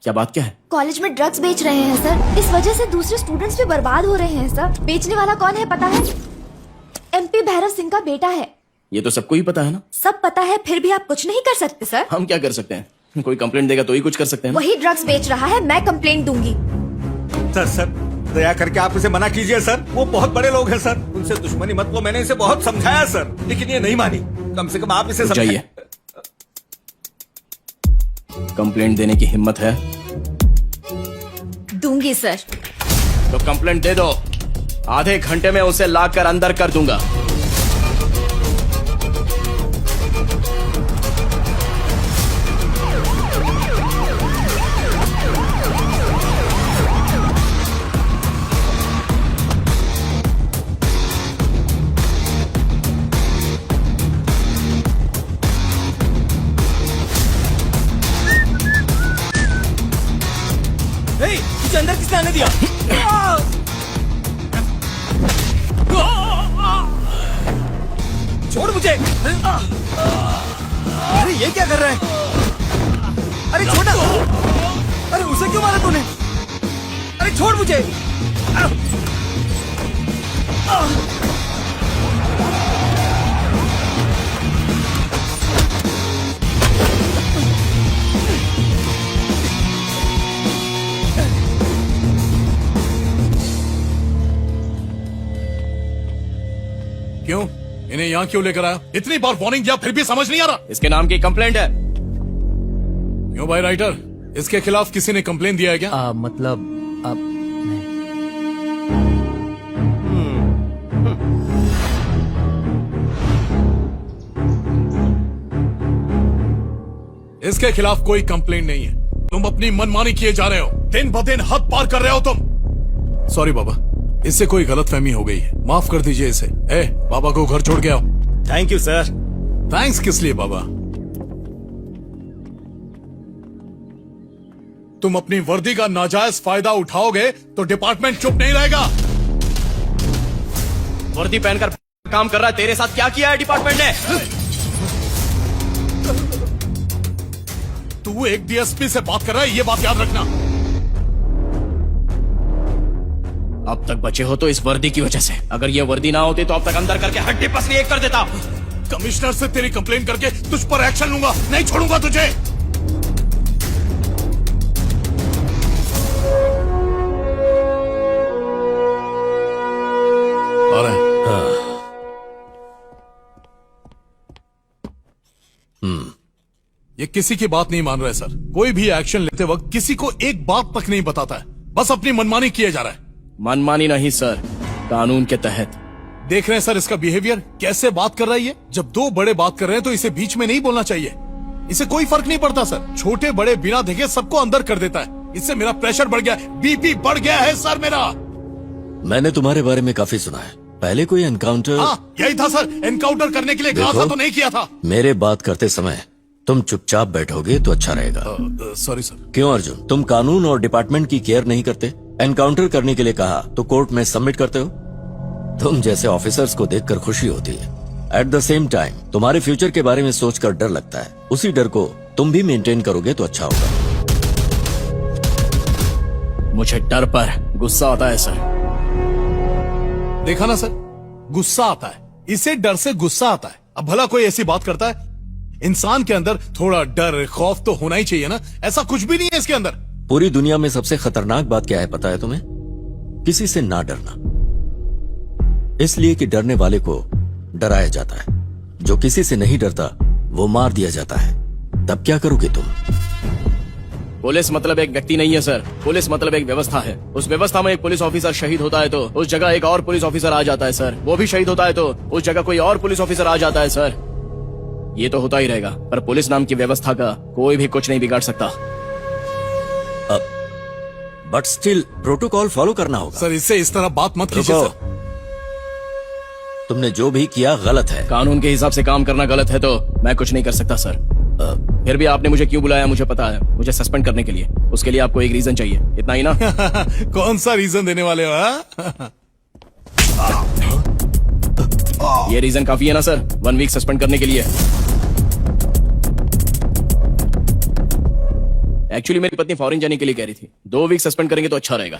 क्या बात क्या है? कॉलेज में ड्रग्स बेच रहे हैं सर। इस वजह से दूसरे स्टूडेंट्स भी बर्बाद हो रहे हैं सर। बेचने वाला कौन है पता है? MP भैरव सिंह का बेटा है। ये तो सबको ही पता है ना। सब पता है, फिर भी आप कुछ नहीं कर सकते सर। हम क्या कर सकते हैं? कोई कंप्लेंट देगा तो ही कुछ कर सकते हैं ना? वही ड्रग्स बेच रहा है, मैं कंप्लेंट दूंगी। सर दया करके आप इसे मना कीजिए सर। वो बहुत बड़े लोग हैं सर, उनसे दुश्मनी मत लो। मैंने इसे बहुत समझाया सर, लेकिन ये नहीं मानी। कम से कम आप इसे समझाइए। कंप्लेंट देने की हिम्मत है? दूंगी सर। तो कंप्लेंट दे दो, आधे घंटे में उसे लाकर अंदर कर दूंगा। तुझे अंदर किसने आने दिया? छोड़ मुझे। अरे ये क्या कर रहा है? अरे छोटा, अरे उसे क्यों मारा तूने? अरे छोड़ मुझे। क्यों? इन्हें यहाँ क्यों लेकर आया? इतनी बार वार्निंग दिया फिर भी समझ नहीं आ रहा। इसके नाम की कंप्लेंट है। क्यों भाई राइटर, इसके खिलाफ किसी ने कंप्लेन दिया है क्या? मतलब इसके खिलाफ कोई कंप्लेन नहीं है। तुम अपनी मनमानी किए जा रहे हो, दिन ब दिन हद पार कर रहे हो तुम। सॉरी बाबा, इससे कोई गलतफहमी हो गई है, माफ कर दीजिए इसे। बाबा को घर छोड़ के आओ। Thank you sir. थैंक्स किस लिए बाबा? तुम अपनी वर्दी का नाजायज फायदा उठाओगे तो डिपार्टमेंट चुप नहीं रहेगा। वर्दी पहनकर काम कर रहा है, तेरे साथ क्या किया है डिपार्टमेंट ने? तू एक DSP से बात कर रहा है, ये बात याद रखना। अब तक बचे हो तो इस वर्दी की वजह से। अगर ये वर्दी ना होती तो अब तक अंदर करके हड्डी पसली एक कर देता। कमिश्नर से तेरी कंप्लेन करके तुझ पर एक्शन लूंगा, नहीं छोड़ूंगा तुझे। अरे ये किसी की बात नहीं मान रहा है सर। कोई भी एक्शन लेते वक्त किसी को एक बात तक नहीं बताता है, बस अपनी मनमानी किए जा रहा है। मनमानी नहीं सर, कानून के तहत। देख रहे हैं सर इसका बिहेवियर, कैसे बात कर रहा है ये। जब दो बड़े बात कर रहे हैं तो इसे बीच में नहीं बोलना चाहिए। इसे कोई फर्क नहीं पड़ता सर, छोटे बड़े बिना देखे सबको अंदर कर देता है। इससे मेरा प्रेशर बढ़ गया, BP बढ़ गया है सर मेरा। मैंने तुम्हारे बारे में काफी सुना है। पहले कोई एनकाउंटर? हाँ यही था सर, एनकाउंटर करने के लिए कहा था तो नहीं किया था। मेरे बात करते समय तुम चुपचाप बैठोगे तो अच्छा रहेगा। Sorry sir. क्यों अर्जुन, तुम कानून और डिपार्टमेंट की केयर नहीं करते? एनकाउंटर करने के लिए कहा तो कोर्ट में सबमिट करते हो। तुम जैसे ऑफिसर्स को देखकर खुशी होती है, एट द सेम टाइम तुम्हारे फ्यूचर के बारे में सोचकर डर लगता है। उसी डर को तुम भी मेंटेन करोगे तो अच्छा होगा। मुझे डर पर गुस्सा आता है सर। देखा ना सर, गुस्सा आता है, इसे डर से गुस्सा आता है। अब भला कोई ऐसी बात करता है? इंसान के अंदर थोड़ा डर खौफ तो होना ही चाहिए ना। ऐसा कुछ भी नहीं है इसके अंदर। पूरी दुनिया में सबसे खतरनाक बात क्या है पता है तुम्हें? किसी से ना डरना। इसलिए कि डरने वाले को डराया जाता है, जो किसी से नहीं डरता वो मार दिया जाता है। तब क्या करोगे तुम? पुलिस मतलब एक व्यक्ति नहीं है सर, पुलिस मतलब एक व्यवस्था है। उस व्यवस्था में एक पुलिस ऑफिसर शहीद होता है तो उस जगह एक और पुलिस ऑफिसर आ जाता है सर। वो भी शहीद होता है तो उस जगह कोई और पुलिस ऑफिसर आ जाता है सर। ये तो होता ही रहेगा, पर पुलिस नाम की व्यवस्था का कोई भी कुछ नहीं बिगाड़ सकता। बट स्टिल प्रोटोकॉल फॉलो करना होगा। सर इससे इस तरह बात मत कीजिए सर। तुमने जो भी किया गलत है। कानून के हिसाब से काम करना गलत है तो मैं कुछ नहीं कर सकता सर। फिर भी आपने मुझे क्यों बुलाया मुझे पता है, मुझे सस्पेंड करने के लिए। उसके लिए आपको एक रीजन चाहिए, इतना ही ना? कौन सा रीजन देने वाले हो? ये रीजन काफी है ना सर 1 वीक सस्पेंड करने के लिए? एक्चुअली मेरी पत्नी फॉरेन जाने के लिए कह रही थी। 2 वीक सस्पेंड करेंगे तो अच्छा रहेगा।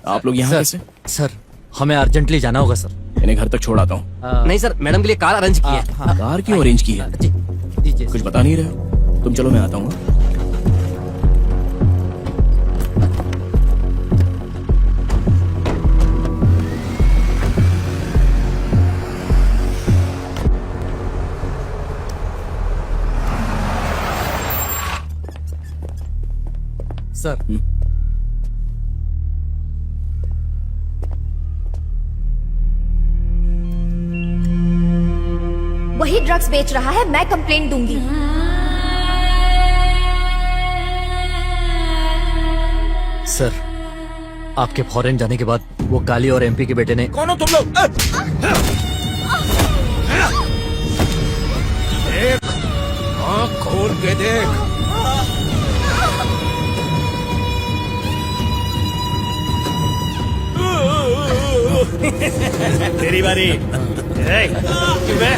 आप लोग यहाँ कैसे? सर हमें अर्जेंटली जाना होगा सर। इन्हें घर तक छोड़ आता हूँ। नहीं सर, मैडम के लिए कार अरेंज की है। कार क्यों अरेंज की है? जी दीजिए। कुछ बता नहीं रहे हो? तुम चलो, मैं आता हूँ। सर वही ड्रग्स बेच रहा है, मैं कंप्लेंट दूंगी। सर आपके फॉरेन जाने के बाद वो काली और एमपी के बेटे ने कौन हो तुम लोग? देख, आँख खोल के देख। तेरी बारी। चुप है।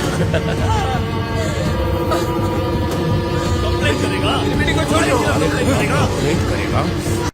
कंप्लेंट करेगा? को छोड़ दो। कंप्लेंट करेगा?